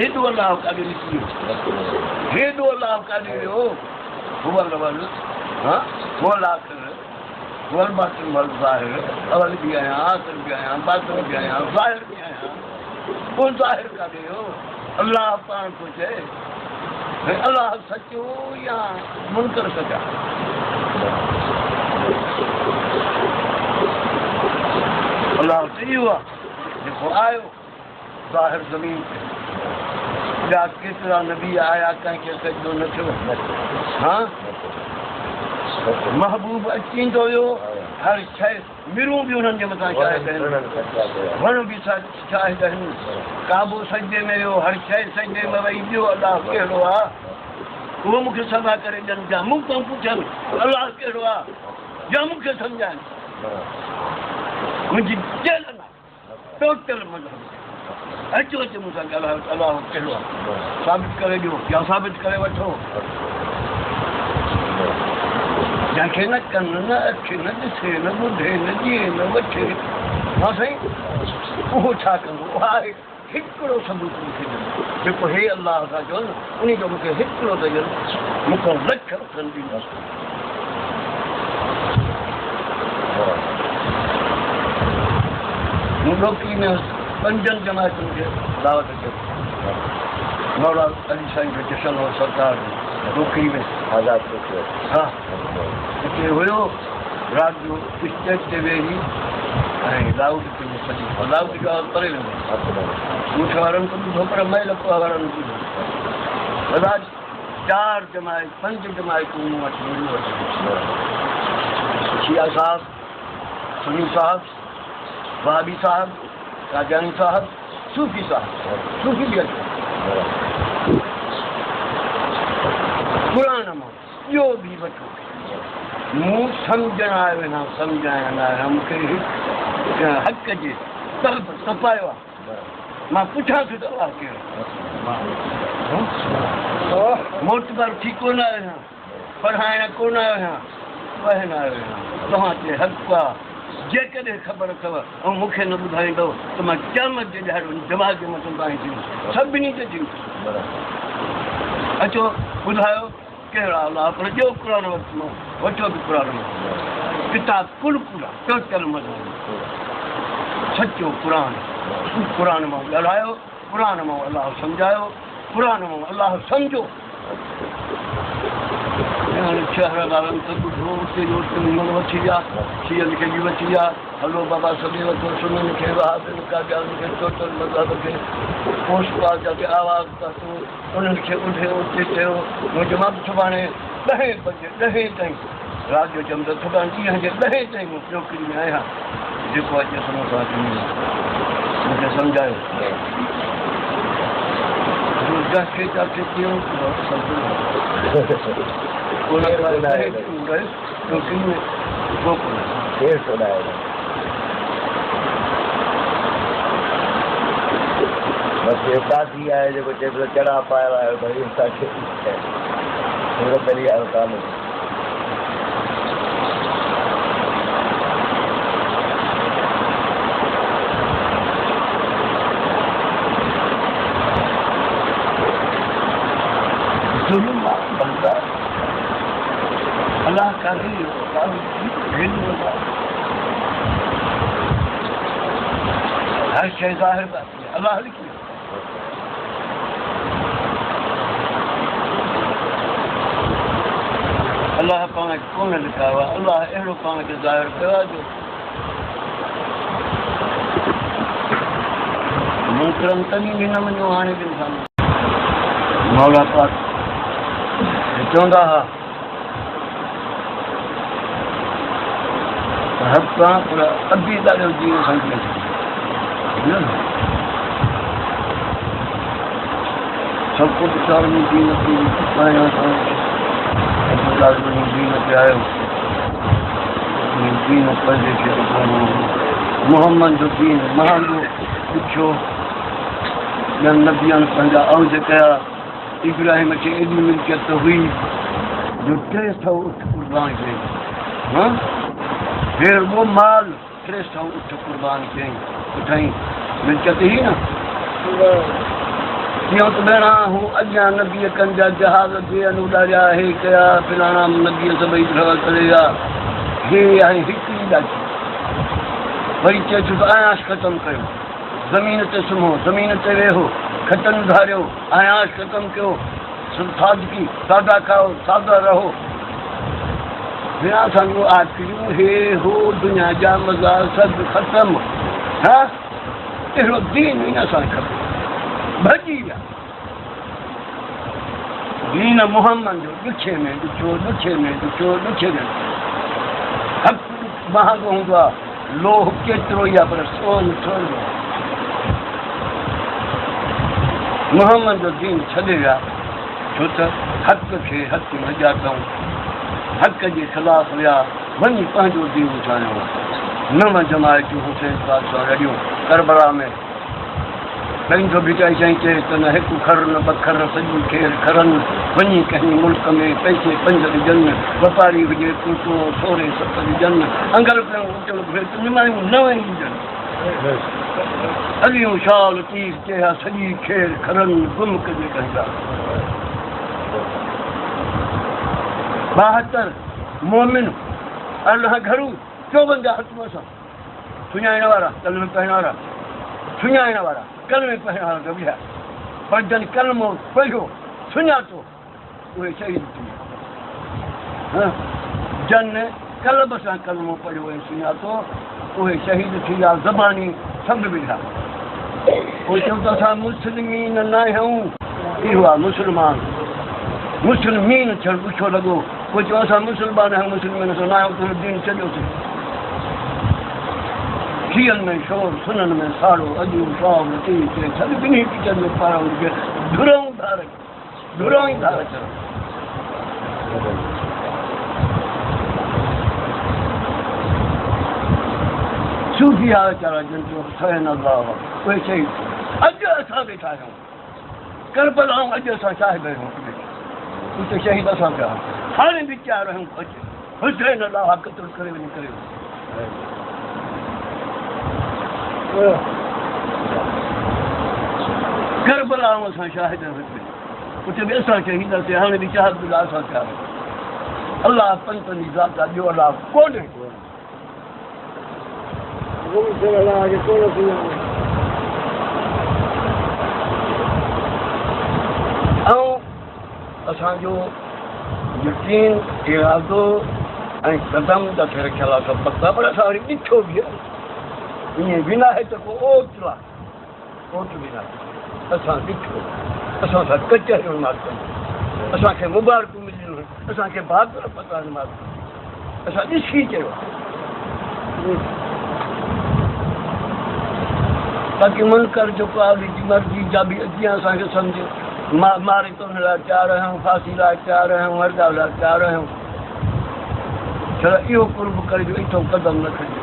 हेॾो अलाह काॾे निकिरी हेॾो अलाह काॾे वियो हुअल वल हा हुअल आख़िर हुअल बातिन वल ज़ाहिर अवल बि आहियां आख़िर बि आहियां बातिन बि आहियां ज़ाहिर बि आहियां पोइ ज़ाहिर काॾे वियो अलाह पाण थो चए भई अलाह सचो या मुनकर सचा अलाह त इहो आहे जेको आयो ज़ाहिर ज़मीन ते ॿिया केतिरा नबी आया कंहिंखे सजदो न थियो हा महबूब अची ईंदो वियो हर शइ मिरूं बि हुननि जे मथां शाहिद आहिनि वण बि शाहिद आहिनि काबो सजदे में वियो हर शइ सजदे में वई ॿियो अलाह कहिड़ो आहे उहो मूंखे सभा करे ॾियनि या मूंखां पुछनि अलाह कहिड़ो आहे या मूंखे सम्झाइनि मुंहिंजी जेल न टोटल मज़हब अचो अचो मूंसां ॻाल्हायो अलाह कहिड़ो आहे साबित करे ॾियो या साबित करे वठो जंहिंखे न कन न अखि न ॾिसे न ॿुधे न ॼिए न वठे हा साईं उहो छा कंदो आहे हिकिड़ो सबूत मूंखे ॾियो जेको हे अलाह सां चयो न उन जो मूंखे हिकिड़ो त ॾियो मूंखां लख वठनि ॾींदुसि मूं डोकरी में 5 जमायतुनि खे दावत कयो मौला अली साईं जो जशन हो सरकार डोकरी में आज़ाद कयो हा हिते हुयो राति जो स्टेज ते वेही ऐं लाउड ते सॼी लाउड जो आवाज़ परे वेंदो मूंखे वारनि को ॿुधो पर महिल पोइ वारनि ॿुधो दादा 4 जमायत 5 जमायतूं मूं वटि मिलियूं शिया साहब सुनी साहब वहाबी साहब कादियानी साहब सूफ़ी बि अचे क़ुरान मां इहो बि वठो मूं सम्झण आयो आहियां सम्झाइण आहियां मूंखे हक़ जे तलब तपायो आहे मां पुछां थो त अलाह कहिड़ो मोतबर थी कोन आयो आहियां पढ़ाइण कोन आयो आहियां पढ़ण आयो आहियां तव्हां ते हक़ आहे जेकॾहिं ख़बर अथव ऐं मूंखे न ॿुधाईंदव त मां क़यामत जे ॾियारे दिमाग़ जे मथां तव्हां थी सभिनी ते थी अचो ॿुधायो कहिड़ा अलाह पर ॿियो क़ुर वठो बि क़ुर में किताब कुल पूरा टोटल मज़हब सचो क़ुर मां ॻाल्हायो क़ुर मां अलाह सम्झायो क़ुर मां अलाह सम्झो शहर वारनि त ॿुधो उते जो मन वठी विया सीअनि खे बि वठी विया हलो बाबा सभई वठो सुननि खे वहाबियुनि कादियानी खे टोटल मज़हब खे पोस्ट खे आवाज़ कयो उन्हनि खे उठे उते थियो मुंहिंजो मां सुभाणे 10 बजे 10 ताईं राति जो चवंदो सुभाणे ॾींहं जे 10 ताईं मूं चौकरी में आहियां जेको अचे समोसा मूंखे सम्झायो बस काफ़ी आहे जेको चए पियो चढ़ा पायो आहे भई असांखे पहिरीं आयो कान अलाह का हर शइ ज़ाहिर अलाह लिखी अलाह पाण खे कोन लिखायो आहे अलाह अहिड़ो पाण खे ज़ाहिर कयो आहे जो मुनकरनि तॾहिं बि न मञो हाणे बि इंसान मौला पाक चवंदा हुआ हर सां पूरा अधी ॾाढो जीवन सम्झे सभु कुझु साल में जीवन थी जीवन ते आयो जीवन पंहिंजे खे मोहम्मद जो दीन महांगो पुछियो ॿियनि नबियनि पंहिंजा औज कया इब्राहिम खे एॾी मिल्कियत हुई जो 300 उठ कुर्बान कई हा फिर वो माल 300 उठ कुर्बान कई उठाई मिल्कियत ही न यूं तो भेणा हूँ अॻियां नबीअ कनि जा जहाज़ जे अनुॾारिया हे कया फिलाणा नबीअ सभई ड्रव करेगा हे आहे हिकिड़ी ॾाढी वरी चए थो त आयाश ख़तमु कयो ज़मीन ते सुम्हो ज़मीन ते वेहो खटनि धारियो आयाश ख़तमु कयो सादगी सादा खाओ सादा रहो बिना संगो आखिरियूं हे हो दुनिया जा मज़ा सभु ख़तमु हा अहिड़ो दीन इन सां खपे भॼी विया दीन मुहम्मद जो ॾुखे में ॾुखियो ॾुखे में ॾुखियो ॾुखे में हक़ महांगो हूंदो आहे लोह केतिरो ई आहे पर सोन थोरो मुहम्मद जो दीन छॾे विया छो त हक़ खे हक़ मजा कयूं हक़ जे ख़िलाफ़ विया वञी पंहिंजो दीन ठाहियो नव जमायतूं हुसैन पाक सां रहियूं करबला में पंहिंजो भिटाई साईं चए त न हिकु खर न ॿ खर सॼी खेर खरनि वञी कंहिं मुल्क में पैसे 5 ॾिजनि वापारी हुजे कुतो सोरे 7 ॾिजनि अंगल पियूं उचल निमायूं 9 ॾिजनि हलियूं शाल तीर चया सॼी खेर खरनि गुम कजे कंदा 72 मोमिन अलाह घरू 54 हथमो सां सुञाइण वारा कलम पढ़ण वारा सुञाइण वारा कलम पढ़ण वारा ॿिया पर जन कलमो पढ़ियो सुञातो उहे शहीद थी विया जन कलम सां कलमो पढ़ियो ऐं सुञातो उहे शहीद थी विया ज़बानी सभु विधा पोइ चऊं त असां मुस्लिमीन न आहियूं इहो आहे मुस्लमान मुस्लिमीन थियणु ॾुखियो लॻो पोइ चयो असां मुस्लमान आहियूं मुस्लिमीन सां न आहियूं तुंहिंजो दीन चलियोसीं खीअनि में शोर सुननि में साड़ो अॼु शाम टी टे सभु ॿिन्ही टीचर में पाण धुरऊं धार धुरऊं ई धार चढ़ो सूफ़िया वीचारा जिन जो हुसैन अल्लाह उहे चई अॼु असां वेठा आहियूं करबला अॼु असां साहिब आहियूं उते शहीद असां पिया हाणे वीचार आहियूं अॼु हुसैन अल्लाह क़तल करे वञी करे करबला असां शाहिद उते बि असां शहीदासीं हाणे बि चाहत असां पिया अल्लाह पंतनि जी ज़ात आहे ॿियो अलाह कोन्हे ऐं असांजो यकीन इरादो ऐं कदम त थे रखियल आहे सभु पता पर असां वरी ॾिठो बि आहे ईअं बिना आहे त को ओट आहे ओट बि न असां ॾिठो असां सां कचहरियूं मारियूं असांखे मुबारकूं मिलियूं असांखे बहादुर पता मारियूं असां ॾिसी चयो बाक़ी मुनकर जेको आहे मर्ज़ी जा बि जीअं असांखे सम्झ मारे तो हुन लाइ तयारु आहियूं फांसी लाइ तयारु आहियूं मर्दा लाइ तयारु आहियूं छो इहो कुर्ब करे जो इथो कदम न खणिजे